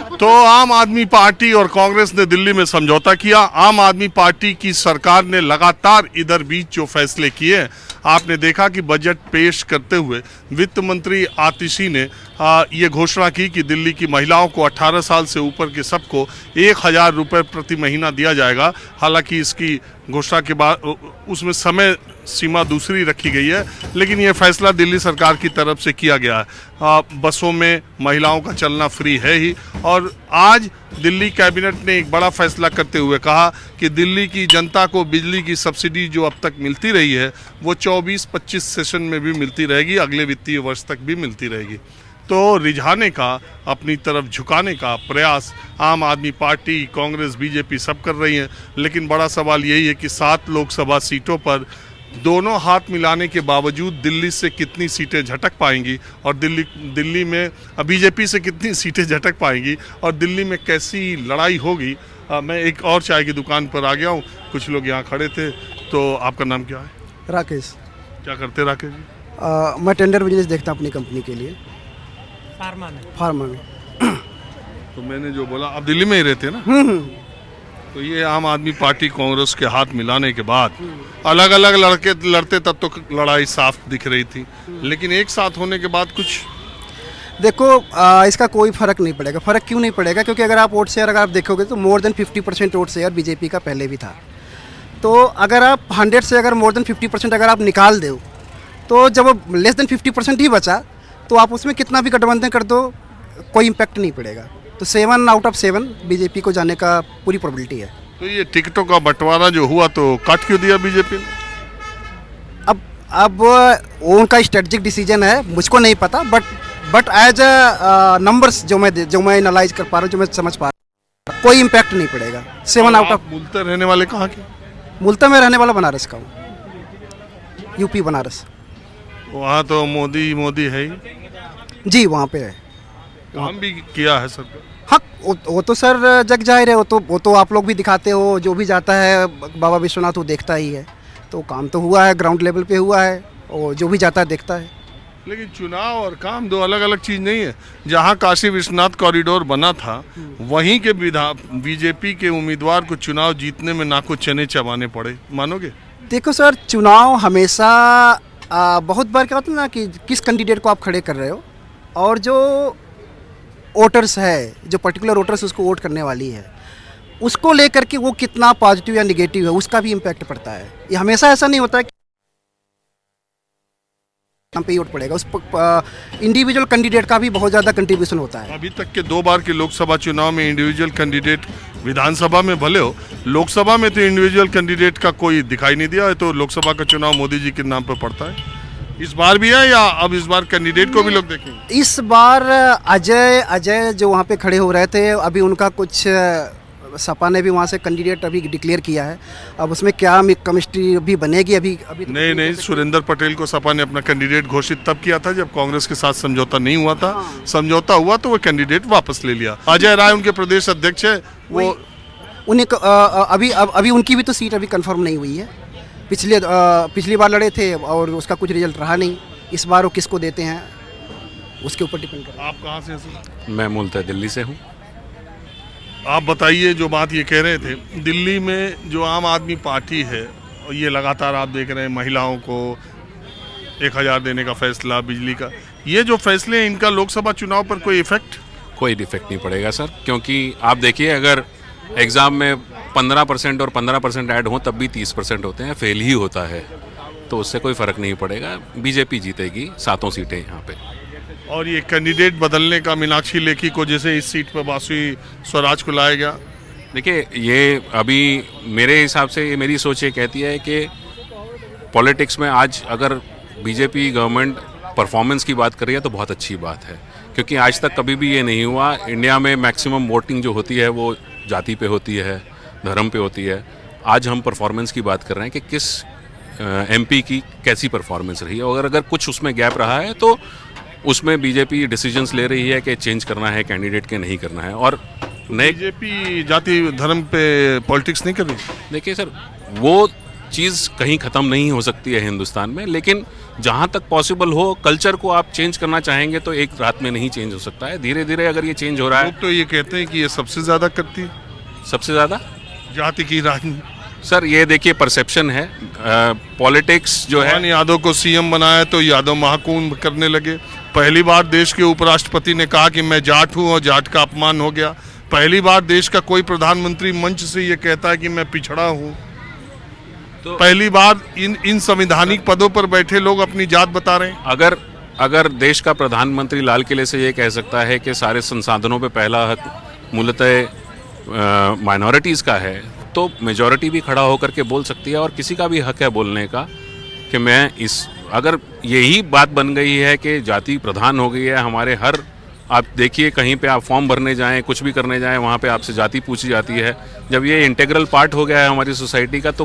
तो आम आदमी पार्टी और कांग्रेस ने दिल्ली में समझौता किया। आम आदमी पार्टी की सरकार ने लगातार इधर बीच जो फैसले किए, आपने देखा कि बजट पेश करते हुए वित्त मंत्री आतिशी ने ये घोषणा की कि दिल्ली की महिलाओं को 18 साल से ऊपर के सबको 1000 रुपये प्रति महीना दिया जाएगा। हालांकि इसकी घोषणा के बाद उसमें समय सीमा दूसरी रखी गई है, लेकिन यह फैसला दिल्ली सरकार की तरफ से किया गया है। बसों में महिलाओं का चलना फ्री है ही। और आज दिल्ली कैबिनेट ने एक बड़ा फैसला करते हुए कहा कि दिल्ली की जनता को बिजली की सब्सिडी जो अब तक मिलती रही है वो 24-25 सेशन में भी मिलती रहेगी, अगले वित्तीय वर्ष तक भी मिलती रहेगी। तो रिझाने का, अपनी तरफ झुकाने का प्रयास आम आदमी पार्टी, कांग्रेस, बीजेपी सब कर रही हैं। लेकिन बड़ा सवाल यही है कि 7 लोकसभा सीटों पर दोनों हाथ मिलाने के बावजूद दिल्ली से कितनी सीटें झटक पाएंगी और दिल्ली में बीजेपी से कितनी सीटें झटक पाएंगी और दिल्ली में कैसी लड़ाई होगी। मैं एक और चाय की दुकान पर आ गया हूँ, कुछ लोग यहाँ खड़े थे। तो आपका नाम क्या है? राकेश। क्या करते राकेश जी? मैं टेंडर बिजनेस देखता हूँ अपनी कंपनी के लिए, फार्मा में। तो मैंने जो बोला, आप दिल्ली में ही रहते हैं ना? तो ये आम आदमी पार्टी कांग्रेस के हाथ मिलाने के बाद अलग अलग लड़ते तब तो लड़ाई साफ दिख रही थी, लेकिन एक साथ होने के बाद कुछ देखो, इसका कोई फर्क नहीं पड़ेगा। फर्क क्यों नहीं पड़ेगा? क्योंकि अगर आप वोट शेयर अगर आप देखोगे तो more than 50% vote share BJP का पहले भी था। तो अगर आप 100 से अगर मोर देन 50% अगर आप निकाल दो, तो जब लेस देन 50% ही बचा तो आप उसमें कितना भी गठबंधन कर दो, कोई इम्पैक्ट नहीं पड़ेगा। तो 7 आउट ऑफ 7 बीजेपी को जाने का पूरी प्रोबेबिलिटी है। तो ये टिकटों का बंटवारा जो हुआ तो काट क्यों दिया बीजेपी ने? अब उनका स्ट्रेटजिक डिसीजन है, मुझको नहीं पता, बट एज नंबर्स जो मैं एनालाइज कर पा रहा हूँ, जो मैं समझ पा रहा हूँ, कोई इम्पैक्ट नहीं पड़ेगा। 7 आउट ऑफ। मुल्ता रहने वाले कहाँ के? मुल्ता में रहने वाला बनारस का हूँ, यूपी बनारस। वहाँ तो मोदी है ही जी, वहाँ पे है। काम भी किया है सर। हाँ, वो तो सर जग जाहिर है, वो तो आप लोग भी दिखाते हो, जो भी जाता है बाबा विश्वनाथ वो देखता ही है। तो काम तो हुआ है, ग्राउंड लेवल पे हुआ है, और जो भी जाता है देखता है। लेकिन चुनाव और काम दो अलग अलग चीज़ नहीं है। जहाँ काशी विश्वनाथ कॉरिडोर बना था, वहीं के बीजेपी के उम्मीदवार को चुनाव जीतने में नाको चने चबाने पड़े, मानोगे? देखो सर, चुनाव हमेशा बहुत बार क्या होता है ना कि किस कैंडिडेट को आप खड़े कर रहे हो, और जो वोटर्स है, जो पर्टिकुलर वोटर्स उसको वोट करने वाली है, उसको लेकर के वो कितना पॉजिटिव या निगेटिव है, उसका भी इम्पैक्ट पड़ता है। ये हमेशा ऐसा नहीं होता है कि पे ही वोट पड़ेगा। उस इंडिविजुअल कैंडिडेट का भी बहुत ज़्यादा कंट्रीब्यूशन होता है। अभी तक के 2 बार के लोकसभा चुनाव में इंडिविजुअल कैंडिडेट, विधानसभा में भले हो, लोकसभा में तो इंडिविजुअल कैंडिडेट का कोई दिखाई नहीं दिया है। तो लोकसभा का चुनाव मोदी जी के नाम पर पड़ता है। इस बार भी है या अब इस बार कैंडिडेट को भी लोग देखेंगे? इस बार अजय जो वहाँ पे खड़े हो रहे थे, अभी उनका कुछ सपा ने भी वहाँ से कैंडिडेट अभी डिक्लेयर किया है। अब उसमें क्या केमिस्ट्री भी बनेगी अभी तो नहीं, सुरेंद्र पटेल को सपा ने अपना कैंडिडेट घोषित तब किया था जब कांग्रेस के साथ समझौता नहीं हुआ था। समझौता हुआ तो वो कैंडिडेट वापस ले लिया। अजय राय उनके प्रदेश अध्यक्ष है। वो उन्हें अभी उनकी भी तो सीट अभी कंफर्म नहीं हुई है। पिछली बार लड़े थे और उसका कुछ रिजल्ट रहा नहीं। इस बार वो किसको देते हैं उसके ऊपर डिपेंड करता है। आप कहाँ से हैं? मैं मूलतः दिल्ली से हूँ। आप बताइए, जो बात ये कह रहे थे, दिल्ली में जो आम आदमी पार्टी है, ये लगातार आप देख रहे हैं महिलाओं को 1000 देने का फैसला, बिजली का, ये जो फैसले हैं, इनका लोकसभा चुनाव पर कोई इफेक्ट? कोई इफेक्ट नहीं पड़ेगा सर, क्योंकि आप देखिए, अगर एग्ज़ाम में 15% और 15% ऐड हो तब भी 30% होते हैं, फेल ही होता है, तो उससे कोई फ़र्क नहीं पड़ेगा। बीजेपी जीतेगी 7 सीटें यहाँ पे। और ये कैंडिडेट बदलने का, मीनाक्षी लेखी को जैसे इस सीट पर बासुई स्वराज को लाया गया, देखिए, ये अभी मेरे हिसाब से, ये मेरी सोच ये कहती है कि पॉलिटिक्स में आज अगर बीजेपी गवर्नमेंट परफॉर्मेंस की बात कर रही है तो बहुत अच्छी बात है, क्योंकि आज तक कभी भी ये नहीं हुआ। इंडिया में मैक्सिमम वोटिंग जो होती है वो जाति पे होती है, धर्म पे होती है। आज हम परफॉर्मेंस की बात कर रहे हैं कि किस एमपी की कैसी परफॉर्मेंस रही है, और अगर कुछ उसमें गैप रहा है तो उसमें बीजेपी डिसीजंस ले रही है कि चेंज करना है कैंडिडेट के, नहीं करना है। और नए बीजेपी जाति धर्म पे पॉलिटिक्स नहीं कर रही। देखिए सर, वो चीज़ कहीं ख़त्म नहीं हो सकती है हिंदुस्तान में, लेकिन जहाँ तक पॉसिबल हो कल्चर को आप चेंज करना चाहेंगे तो एक रात में नहीं चेंज हो सकता है, धीरे धीरे अगर ये चेंज हो रहा है। लोग तो ये कहते हैं कि ये सबसे ज्यादा करती है सबसे ज़्यादा जाति की राजनीति। सर ये देखिए परसेप्शन है, पॉलिटिक्स जो है। मोहन यादव को सीएम बनाया तो यादव महाकुंभ करने लगे। पहली बार देश के उपराष्ट्रपति ने कहा कि मैं जाट हूं और जाट का अपमान हो गया। पहली बार देश का कोई प्रधानमंत्री मंच से ये कहता है कि मैं पिछड़ा हूं। तो पहली बार इन संवैधानिक पदों पर बैठे लोग अपनी जात बता रहे हैं। अगर देश का प्रधानमंत्री लाल किले से ये कह सकता है कि सारे संसाधनों पे पहला हक मूलतः माइनॉरिटीज़ का है, तो मेजॉरिटी भी खड़ा होकर के बोल सकती है और किसी का भी हक है बोलने का कि मैं अगर यही बात बन गई है कि जाति प्रधान हो गई है हमारे हर, आप देखिए कहीं पे आप फॉर्म भरने जाएं, कुछ भी करने जाएं, वहाँ पे आपसे जाति पूछी जाती है। जब ये इंटीग्रल पार्ट हो गया है हमारी सोसाइटी का, तो